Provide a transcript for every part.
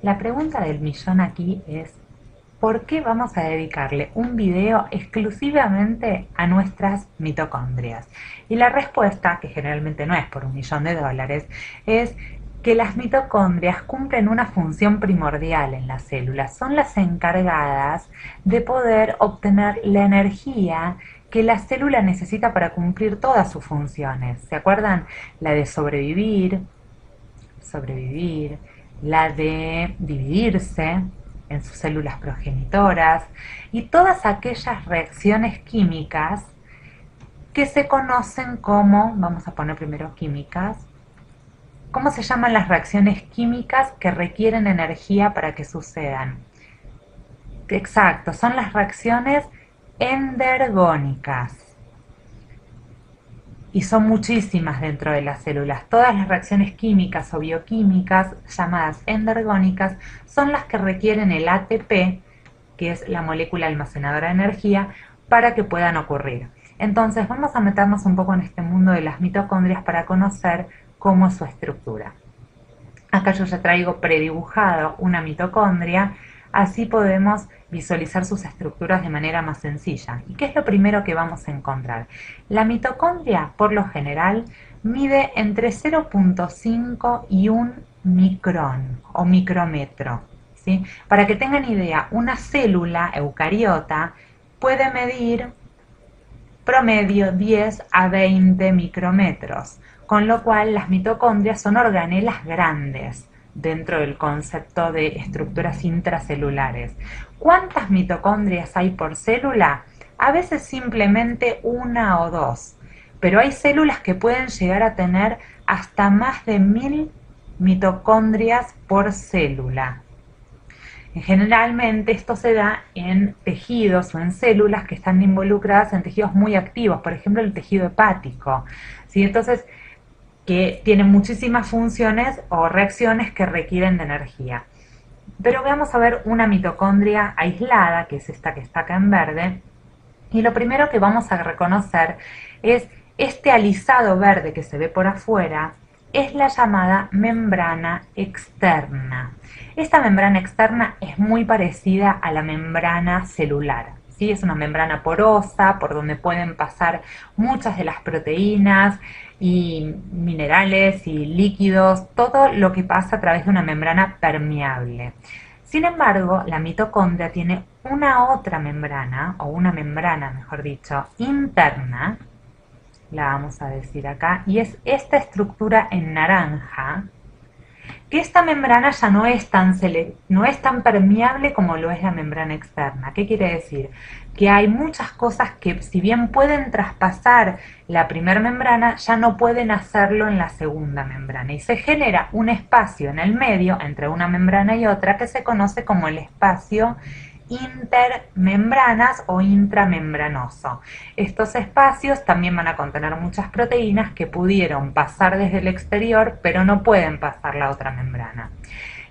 La pregunta del millón aquí es, ¿por qué vamos a dedicarle un video exclusivamente a nuestras mitocondrias? Y la respuesta, que generalmente no es por $1.000.000, es que las mitocondrias cumplen una función primordial en las células. Son las encargadas de poder obtener la energía que la célula necesita para cumplir todas sus funciones. ¿Se acuerdan? La de sobrevivir, la de dividirse en sus células progenitoras y todas aquellas reacciones químicas que se conocen como, vamos a poner primero químicas, ¿cómo se llaman las reacciones químicas que requieren energía para que sucedan? Exacto, son las reacciones endergónicas. Y son muchísimas dentro de las células. Todas las reacciones químicas o bioquímicas llamadas endergónicas son las que requieren el ATP, que es la molécula almacenadora de energía, para que puedan ocurrir. Entonces vamos a meternos un poco en este mundo de las mitocondrias para conocer cómo es su estructura. Acá yo ya traigo predibujado una mitocondria, así podemos visualizar sus estructuras de manera más sencilla. ¿Y qué es lo primero que vamos a encontrar? La mitocondria, por lo general, mide entre 0,5 y 1 micrón o micrómetro. ¿Sí? Para que tengan idea, una célula eucariota puede medir promedio 10 a 20 micrómetros, con lo cual las mitocondrias son organelas grandes dentro del concepto de estructuras intracelulares. ¿Cuántas mitocondrias hay por célula? A veces simplemente una o dos, pero hay células que pueden llegar a tener hasta más de 1000 mitocondrias por célula. Generalmente esto se da en tejidos o en células que están involucradas en tejidos muy activos, por ejemplo el tejido hepático, ¿sí? Entonces, que tienen muchísimas funciones o reacciones que requieren de energía. Pero vamos a ver una mitocondria aislada, que es esta que está acá en verde, y lo primero que vamos a reconocer es este alisado verde que se ve por afuera, es la llamada membrana externa. Esta membrana externa es muy parecida a la membrana celular. ¿Sí? Es una membrana porosa por donde pueden pasar muchas de las proteínas y minerales y líquidos, todo lo que pasa a través de una membrana permeable. Sin embargo, la mitocondria tiene una otra membrana, o una membrana, mejor dicho, interna, la vamos a decir acá, y es esta estructura en naranja, que esta membrana ya no es tan permeable como lo es la membrana externa. ¿Qué quiere decir? Que hay muchas cosas que, si bien pueden traspasar la primera membrana, ya no pueden hacerlo en la segunda membrana. Y se genera un espacio en el medio entre una membrana y otra que se conoce como el espacio intermembranas o intramembranoso. Estos espacios también van a contener muchas proteínas que pudieron pasar desde el exterior, pero no pueden pasar la otra membrana.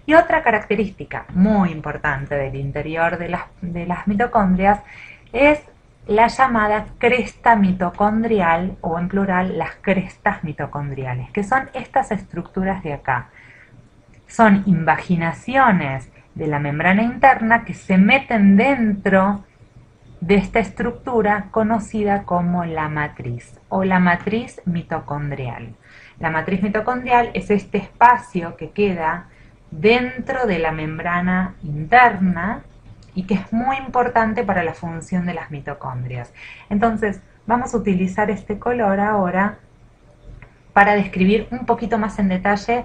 Y otra característica muy importante del interior de las mitocondrias es la llamada cresta mitocondrial, o en plural las crestas mitocondriales, que son estas estructuras de acá. Son invaginaciones de la membrana interna que se meten dentro de esta estructura conocida como la matriz o la matriz mitocondrial. La matriz mitocondrial es este espacio que queda dentro de la membrana interna y que es muy importante para la función de las mitocondrias. Entonces, vamos a utilizar este color ahora para describir un poquito más en detalle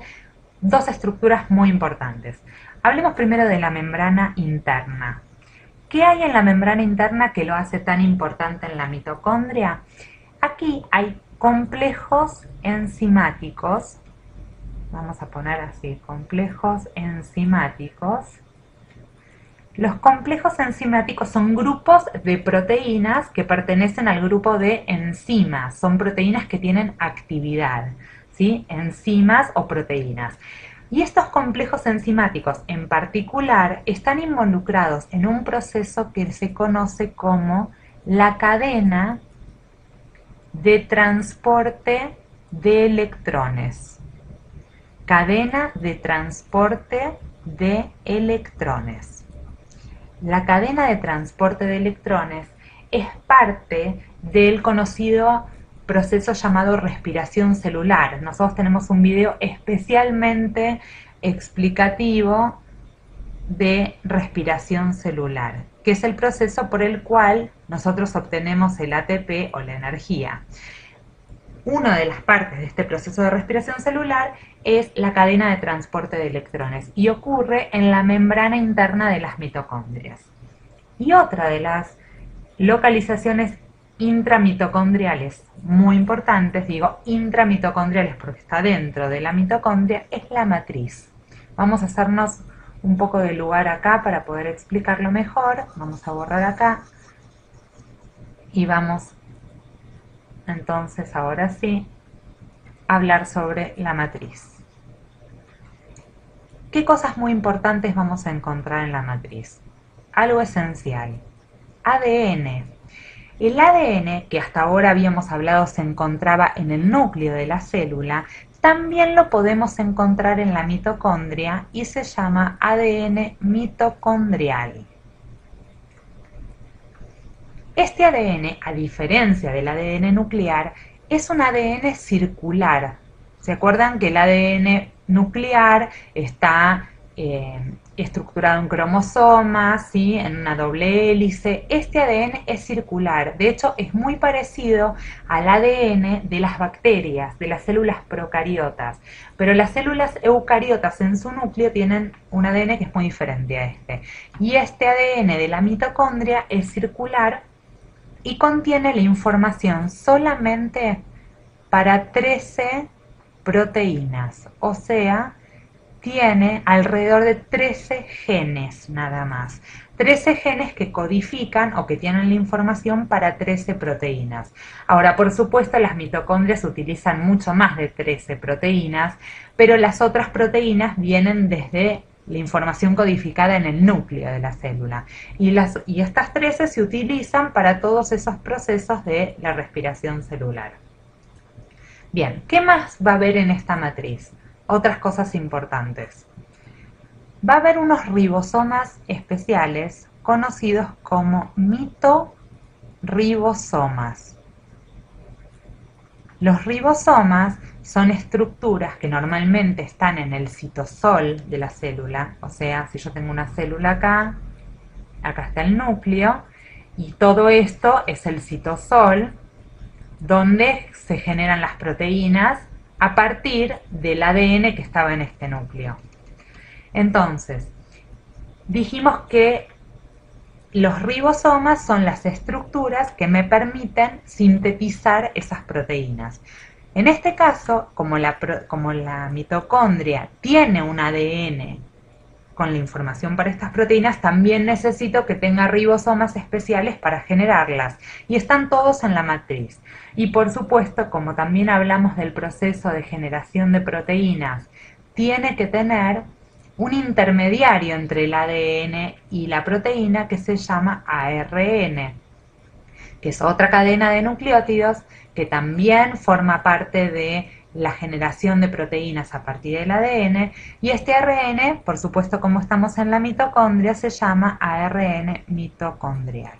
dos estructuras muy importantes. Hablemos primero de la membrana interna. ¿Qué hay en la membrana interna que lo hace tan importante en la mitocondria? Aquí hay complejos enzimáticos, vamos a poner así, complejos enzimáticos. Los complejos enzimáticos son grupos de proteínas que pertenecen al grupo de enzimas, son proteínas que tienen actividad, ¿sí? Enzimas o proteínas. Y estos complejos enzimáticos en particular están involucrados en un proceso que se conoce como la cadena de transporte de electrones. Cadena de transporte de electrones. La cadena de transporte de electrones es parte del conocido proceso llamado respiración celular. Nosotros tenemos un video especialmente explicativo de respiración celular, que es el proceso por el cual nosotros obtenemos el ATP o la energía. Una de las partes de este proceso de respiración celular es la cadena de transporte de electrones y ocurre en la membrana interna de las mitocondrias. Y otra de las localizaciones intramitocondriales muy importantes, digo intramitocondriales porque está dentro de la mitocondria, es la matriz. Vamos a hacernos un poco de lugar acá para poder explicarlo mejor. Vamos a borrar acá y vamos entonces ahora sí a hablar sobre la matriz. ¿Qué cosas muy importantes vamos a encontrar en la matriz? Algo esencial: ADN. El ADN, que hasta ahora habíamos hablado se encontraba en el núcleo de la célula, también lo podemos encontrar en la mitocondria y se llama ADN mitocondrial. Este ADN, a diferencia del ADN nuclear, es un ADN circular. ¿Se acuerdan que el ADN nuclear está estructurado en cromosomas, ¿sí?, en una doble hélice? Este ADN es circular. De hecho, es muy parecido al ADN de las bacterias, de las células procariotas. Pero las células eucariotas en su núcleo tienen un ADN que es muy diferente a este. Y este ADN de la mitocondria es circular y contiene la información solamente para 13 proteínas, o sea, tiene alrededor de 13 genes nada más. 13 genes que codifican o que tienen la información para 13 proteínas. Ahora, por supuesto, las mitocondrias utilizan mucho más de 13 proteínas, pero las otras proteínas vienen desde la información codificada en el núcleo de la célula. Y estas 13 se utilizan para todos esos procesos de la respiración celular. Bien, ¿qué más va a haber en esta matriz? Otras cosas importantes. Va a haber unos ribosomas especiales conocidos como mitorribosomas. Los ribosomas son estructuras que normalmente están en el citosol de la célula, o sea, si yo tengo una célula acá, acá está el núcleo, y todo esto es el citosol, donde se generan las proteínas a partir del ADN que estaba en este núcleo. Entonces, dijimos que los ribosomas son las estructuras que me permiten sintetizar esas proteínas. En este caso, como la mitocondria tiene un ADN con la información para estas proteínas, también necesito que tenga ribosomas especiales para generarlas. Y están todos en la matriz. Y por supuesto, como también hablamos del proceso de generación de proteínas, tiene que tener un intermediario entre el ADN y la proteína que se llama ARN, que es otra cadena de nucleótidos que también forma parte de la generación de proteínas a partir del ADN, y este ARN, por supuesto, como estamos en la mitocondria, se llama ARN mitocondrial.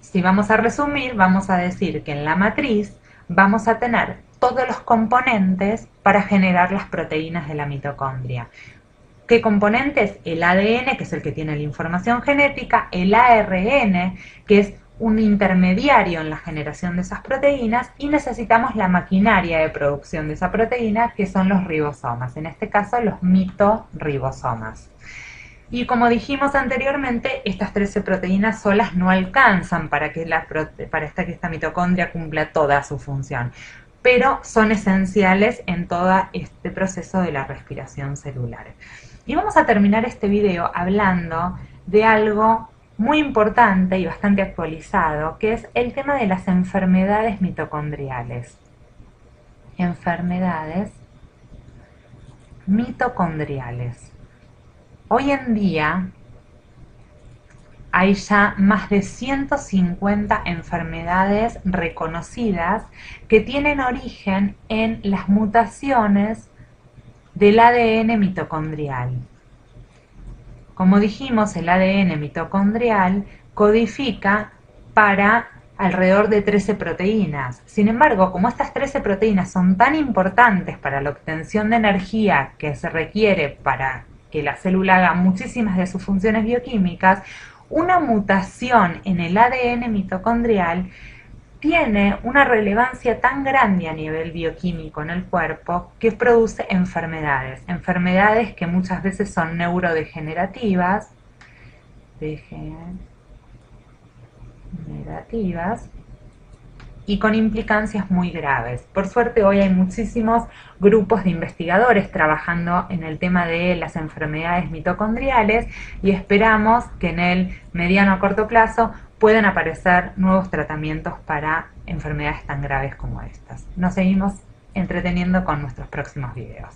Si vamos a resumir, vamos a decir que en la matriz vamos a tener todos los componentes para generar las proteínas de la mitocondria. ¿Qué componentes? El ADN, que es el que tiene la información genética, el ARN, que es un intermediario en la generación de esas proteínas, y necesitamos la maquinaria de producción de esa proteína, que son los ribosomas, en este caso los mitorribosomas. Y como dijimos anteriormente, estas 13 proteínas solas no alcanzan para que esta mitocondria cumpla toda su función, pero son esenciales en todo este proceso de la respiración celular. Y vamos a terminar este video hablando de algo muy importante y bastante actualizado, que es el tema de las enfermedades mitocondriales. Enfermedades mitocondriales. Hoy en día hay ya más de 150 enfermedades reconocidas que tienen origen en las mutaciones del ADN mitocondrial. Como dijimos, el ADN mitocondrial codifica para alrededor de 13 proteínas. Sin embargo, como estas 13 proteínas son tan importantes para la obtención de energía que se requiere para que la célula haga muchísimas de sus funciones bioquímicas, una mutación en el ADN mitocondrial tiene una relevancia tan grande a nivel bioquímico en el cuerpo que produce enfermedades que muchas veces son neurodegenerativas, y con implicancias muy graves. Por suerte hoy hay muchísimos grupos de investigadores trabajando en el tema de las enfermedades mitocondriales y esperamos que en el mediano a corto plazo puedan aparecer nuevos tratamientos para enfermedades tan graves como estas. Nos seguimos entreteniendo con nuestros próximos videos.